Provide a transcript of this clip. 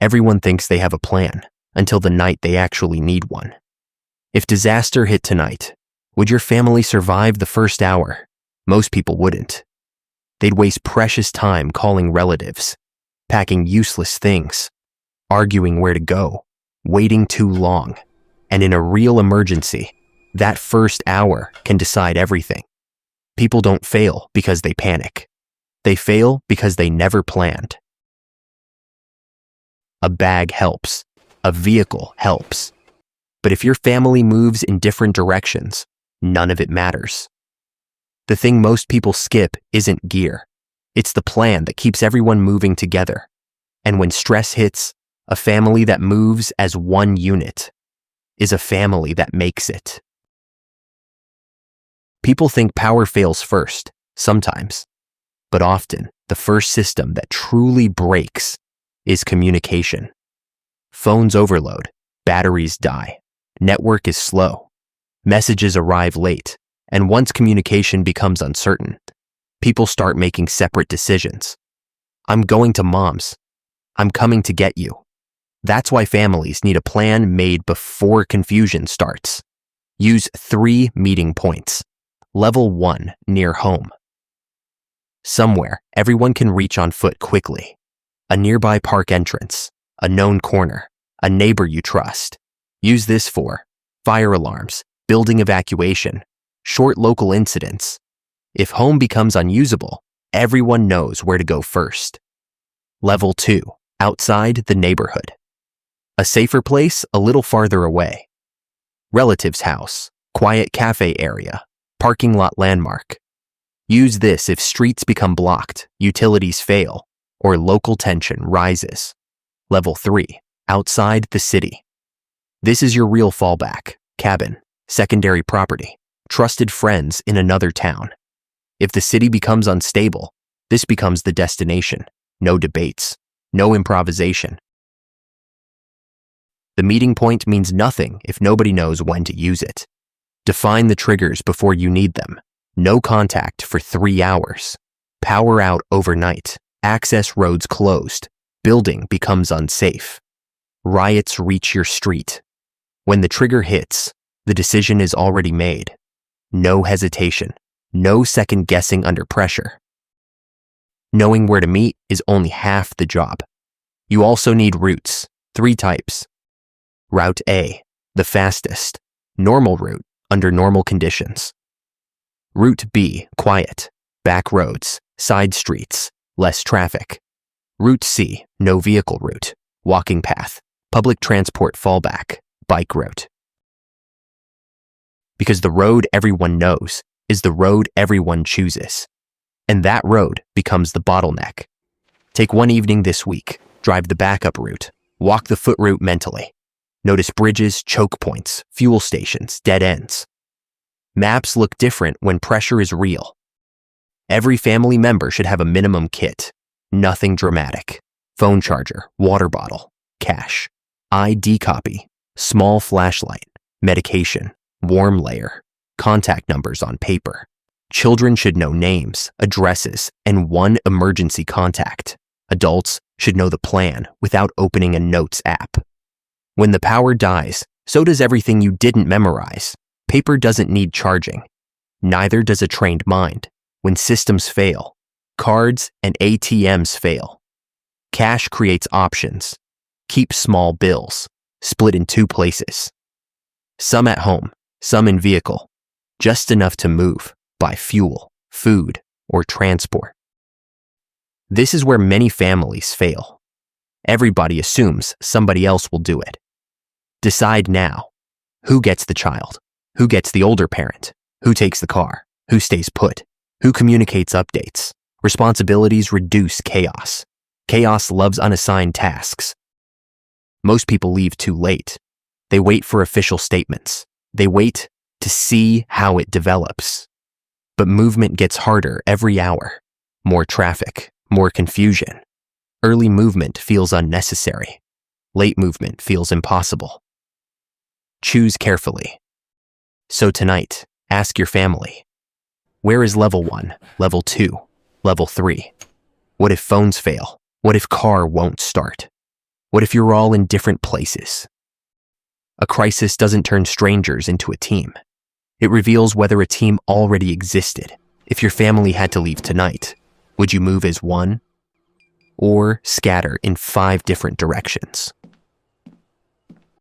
Everyone thinks they have a plan until the night they actually need one. If disaster hit tonight, would your family survive the first hour? Most people wouldn't. They'd waste precious time calling relatives, packing useless things, arguing where to go, waiting too long. And in a real emergency, that first hour can decide everything. People don't fail because they panic. They fail because they never planned. A bag helps. A vehicle helps. But if your family moves in different directions, none of it matters. The thing most people skip isn't gear. It's the plan that keeps everyone moving together. And when stress hits, a family that moves as one unit is a family that makes it. People think power fails first, sometimes. But often, the first system that truly breaks is communication. Phones overload, batteries die, network is slow, messages arrive late, and once communication becomes uncertain, people start making separate decisions. I'm going to Mom's. I'm coming to get you. That's why families need a plan made before confusion starts. Use 3 meeting points. Level 1, near home. Somewhere everyone can reach on foot quickly. A nearby park entrance, a known corner, a neighbor you trust. Use this for fire alarms, building evacuation, short local incidents. If home becomes unusable, everyone knows where to go first. Level 2, outside the neighborhood. A safer place a little farther away. Relative's house, quiet cafe area, parking lot landmark. Use this if streets become blocked, utilities fail, or local tension rises. Level 3, outside the city. This is your real fallback, cabin, secondary property, trusted friends in another town. If the city becomes unstable, this becomes the destination. No debates, no improvisation. The meeting point means nothing if nobody knows when to use it. Define the triggers before you need them. No contact for 3 hours. Power out overnight. Access roads closed. Building becomes unsafe. Riots reach your street. When the trigger hits, the decision is already made. No hesitation. No second guessing under pressure. Knowing where to meet is only half the job. You also need routes. 3 types. Route A, the fastest. Normal route, under normal conditions. Route B, quiet. Back roads, side streets, less traffic. Route C, no vehicle route. Walking path, public transport fallback, bike route. Because the road everyone knows is the road everyone chooses. And that road becomes the bottleneck. Take one evening this week, drive the backup route, walk the foot route mentally. Notice bridges, choke points, fuel stations, dead ends. Maps look different when pressure is real. Every family member should have a minimum kit. Nothing dramatic. Phone charger, water bottle, cash, ID copy, small flashlight, medication, warm layer, contact numbers on paper. Children should know names, addresses, and one emergency contact. Adults should know the plan without opening a notes app. When the power dies, so does everything you didn't memorize. Paper doesn't need charging. Neither does a trained mind. When systems fail, cards and ATMs fail. Cash creates options. Keep small bills, split in 2 places. Some at home, some in vehicle. Just enough to move, buy fuel, food, or transport. This is where many families fail. Everybody assumes somebody else will do it. Decide now. Who gets the child? Who gets the older parent? Who takes the car? Who stays put? Who communicates updates? Responsibilities reduce chaos. Chaos loves unassigned tasks. Most people leave too late. They wait for official statements. They wait to see how it develops. But movement gets harder every hour. More traffic, more confusion. Early movement feels unnecessary. Late movement feels impossible. Choose carefully. So tonight, ask your family, where is level 1, level 2, level 3? What if phones fail? What if car won't start? What if you're all in different places? A crisis doesn't turn strangers into a team. It reveals whether a team already existed. If your family had to leave tonight, would you move as one or scatter in 5 different directions?